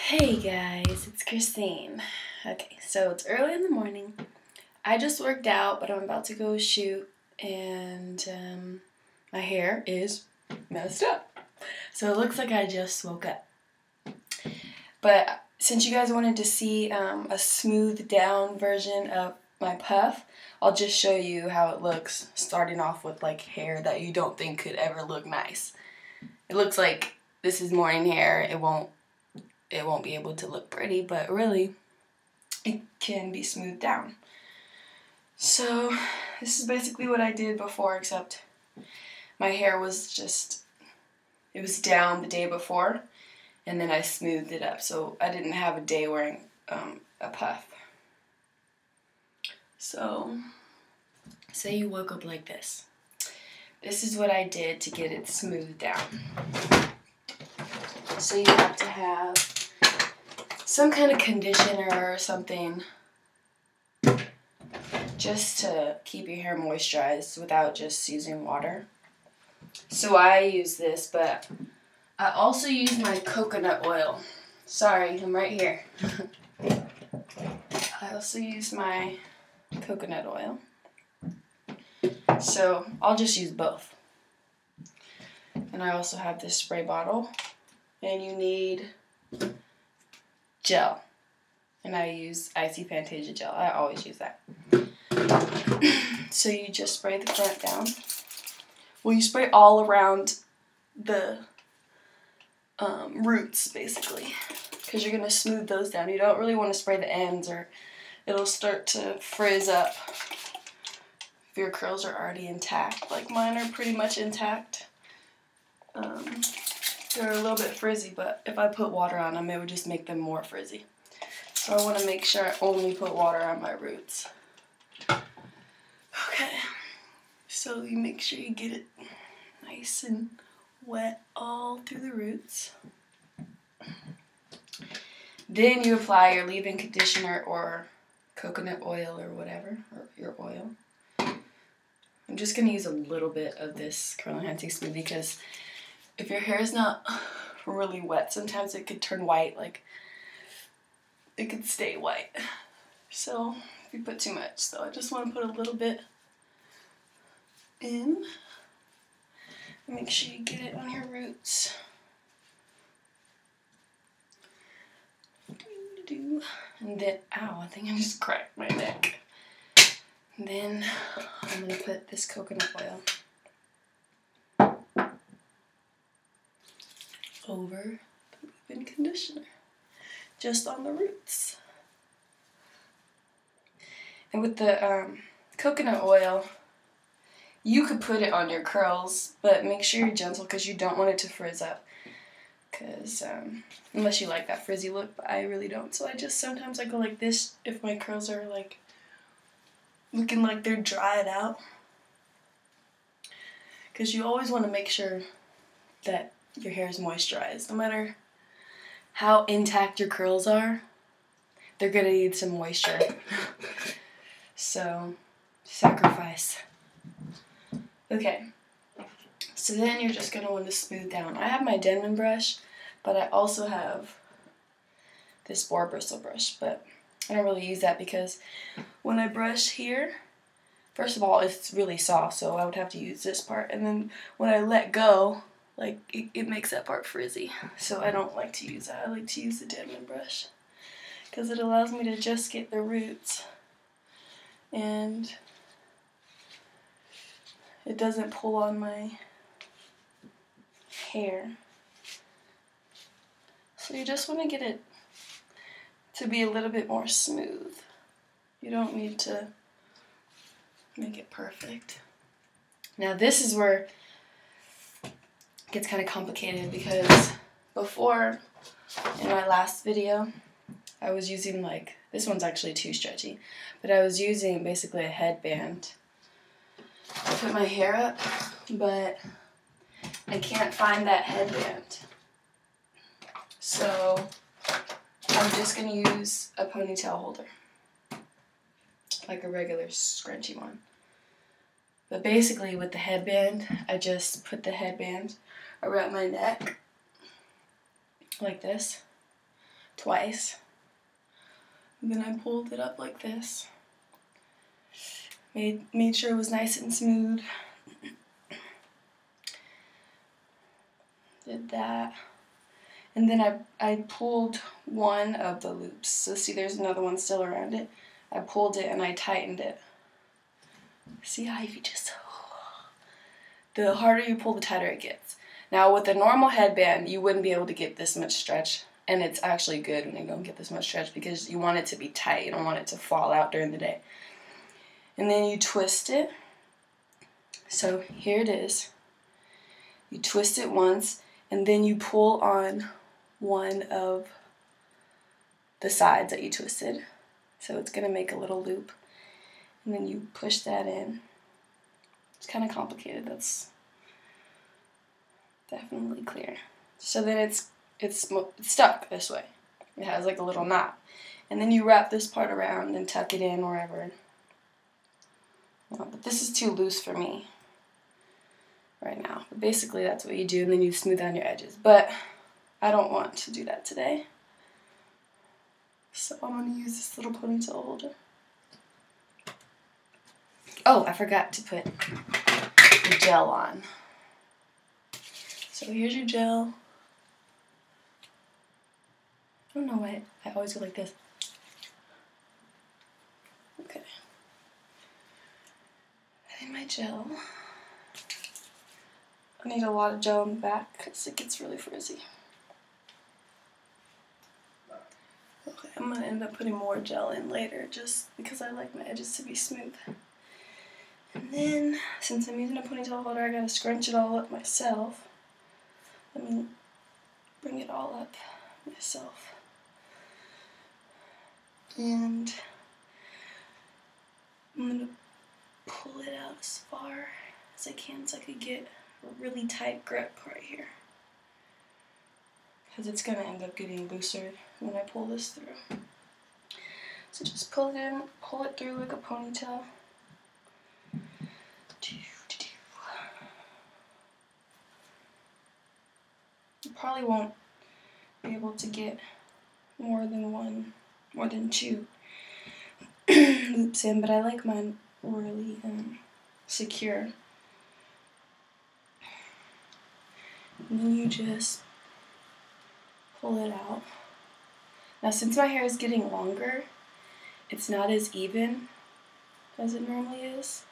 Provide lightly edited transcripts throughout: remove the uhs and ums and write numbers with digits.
Hey guys, it's Christine. Okay, so it's early in the morning. I just worked out, but I'm about to go shoot, and my hair is messed up. So it looks like I just woke up. But since you guys wanted to see a smoothed down version of my puff, I'll just show you how it looks, starting off with like hair that you don't think could ever look nice. It looks like this is morning hair. It won't be able to look pretty, but really it can be smoothed down. So this is basically what I did before, except my hair was it was down the day before, and then I smoothed it up, so I didn't have a day wearing a puff. So say you woke up like this. This is what I did to get it smoothed down. So you have to have some kind of conditioner or something just to keep your hair moisturized without just using water. So I use this, but I also use my coconut oil. Sorry, I'm right here. I also use my coconut oil. So I'll just use both. And I also have this spray bottle. And you need gel. And I use Icy Fantasia gel. I always use that. So you just spray the front down. Well, you spray all around the roots, basically. Because you're going to smooth those down. You don't really want to spray the ends or it'll start to frizz up if your curls are already intact. Like mine are pretty much intact. They're a little bit frizzy, but if I put water on them, it would just make them more frizzy. So I want to make sure I only put water on my roots. Okay, so you make sure you get it nice and wet all through the roots. Then you apply your leave-in conditioner or coconut oil or whatever, or your oil. I'm just going to use a little bit of this curl enhancing smoothie because if your hair is not really wet, sometimes it could turn white, like it could stay white. So if you put too much, so I just want to put a little bit in. Make sure you get it on your roots. And then, ow, I think I just cracked my neck. And then I'm going to put this coconut oil over the leave-in conditioner, just on the roots. And with the coconut oil, you could put it on your curls, but make sure you're gentle because you don't want it to frizz up. Because unless you like that frizzy look, but I really don't. So sometimes I go like this if my curls are like looking like they're dried out. Because you always want to make sure that your hair is moisturized. No matter how intact your curls are, they're going to need some moisture. So, sacrifice. Okay. So then you're just going to want to smooth down. I have my Denman brush, but I also have this boar bristle brush, but I don't really use that because when I brush here, first of all, it's really soft, so I would have to use this part, and then when I let go, like it makes that part frizzy, so I don't like to use that. I like to use the Denman brush because it allows me to just get the roots, and it doesn't pull on my hair. So you just want to get it to be a little bit more smooth. You don't need to make it perfect. Now this is where it gets kind of complicated because before, in my last video, I was using this one's actually too stretchy, but I was using basically a headband to put my hair up, but I can't find that headband. So I'm just going to use a ponytail holder, like a regular scrunchy one. But basically with the headband, I just put the headband around my neck, like this, twice. And then I pulled it up like this. Made sure it was nice and smooth. Did that. And then I pulled one of the loops. So see, there's another one still around it. I pulled it and I tightened it. See how if you just... The harder you pull, the tighter it gets. Now with a normal headband, you wouldn't be able to get this much stretch. And it's actually good when you don't get this much stretch because you want it to be tight. You don't want it to fall out during the day. And then you twist it. So here it is. You twist it once, and then you pull on one of the sides that you twisted. So it's going to make a little loop. And then you push that in. It's kind of complicated. That's definitely clear. So then it's stuck this way. It has like a little knot. And then you wrap this part around and tuck it in wherever. But this is too loose for me right now. But basically that's what you do, and then you smooth down your edges. But I don't want to do that today. So I'm going to use this little ponytail holder. Oh, I forgot to put the gel on. So here's your gel. I don't know why I always go like this. Okay. I need my gel. I need a lot of gel in the back because it gets really frizzy. Okay, I'm going to end up putting more gel in later just because I like my edges to be smooth. And then, since I'm using a ponytail holder, I gotta scrunch it all up myself. Let me bring it all up myself. And I'm gonna pull it out as far as I can so I could get a really tight grip right here. Because it's gonna end up getting looser when I pull this through. So just pull it in, pull it through like a ponytail. You probably won't be able to get more than two loops in, but I like mine really secure. And then you just pull it out. Now since my hair is getting longer, it's not as even as it normally is.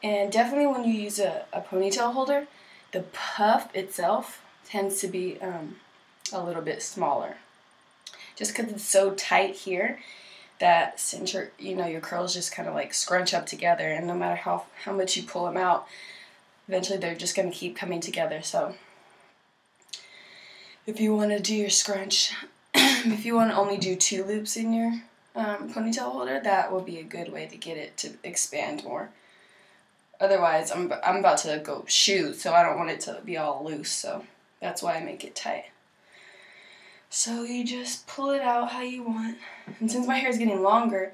And definitely when you use a ponytail holder, the puff itself tends to be a little bit smaller. Just because it's so tight here that since your curls just kind of like scrunch up together, and no matter how much you pull them out, eventually they're just going to keep coming together. So if you want to do your scrunch, if you want to only do 2 loops in your ponytail holder, that will be a good way to get it to expand more. Otherwise, I'm about to go shoot, so I don't want it to be all loose, so that's why I make it tight. So you just pull it out how you want. And since my hair is getting longer,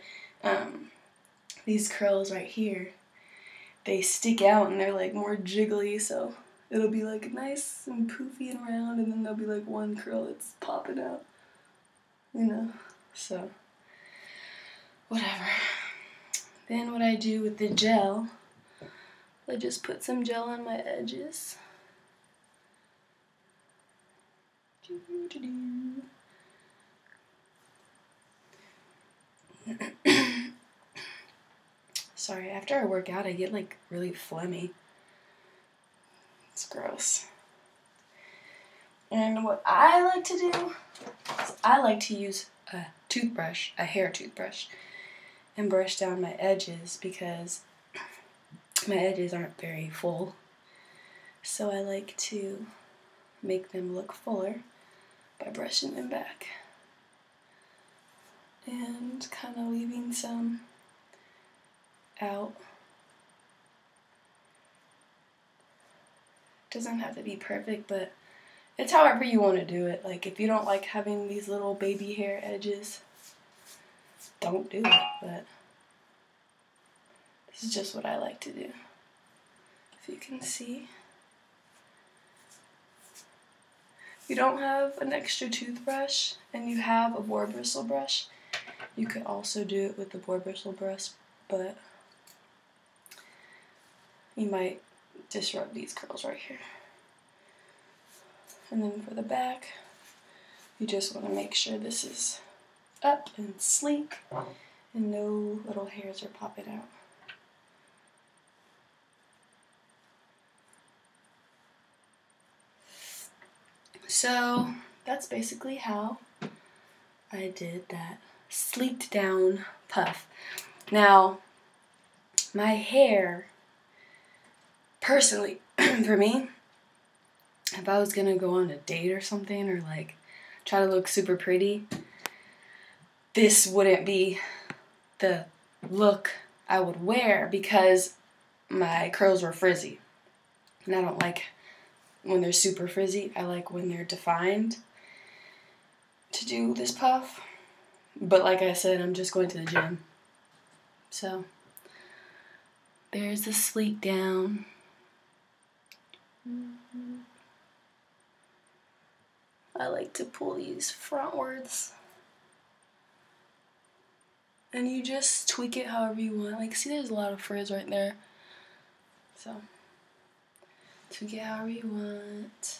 these curls right here, they stick out and they're like more jiggly, so it'll be like nice and poofy and round, and then there'll be like one curl that's popping out, you know, so whatever. Then what I do with the gel, I just put some gel on my edges. Sorry, after I work out, I get like really phlegmy. It's gross. And what I like to do is I like to use a toothbrush, a hair toothbrush, and brush down my edges because my edges aren't very full. So I like to make them look fuller by brushing them back and kind of leaving some out. Doesn't have to be perfect, but it's however you want to do it. Like if you don't like having these little baby hair edges, don't do it, but this is just what I like to do. If you can see. you don't have an extra toothbrush and you have a boar bristle brush, you could also do it with the boar bristle brush, but you might disrupt these curls right here. And then for the back, you just want to make sure this is up and sleek and no little hairs are popping out. So that's basically how I did that sleeked down puff. Now, my hair, personally, for me, if I was gonna go on a date or something, or like try to look super pretty, this wouldn't be the look I would wear because my curls were frizzy. And I don't like when they're super frizzy. I like when they're defined to do this puff. But like I said, I'm just going to the gym. So there's the sleek down. I like to pull these frontwards. And you just tweak it however you want. Like, see, there's a lot of frizz right there. So, tweak it however you want.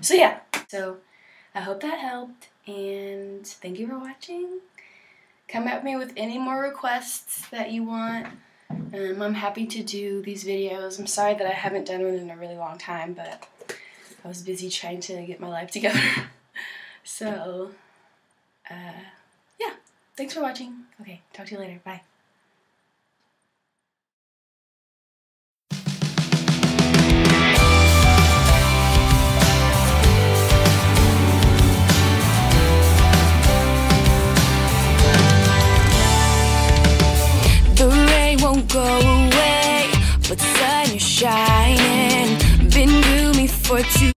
So yeah, so I hope that helped, and thank you for watching. Come at me with any more requests that you want. I'm happy to do these videos. I'm sorry that I haven't done one in a really long time, but I was busy trying to get my life together. So, yeah, thanks for watching. Okay, talk to you later. Bye. Won't go away, but sun you shine.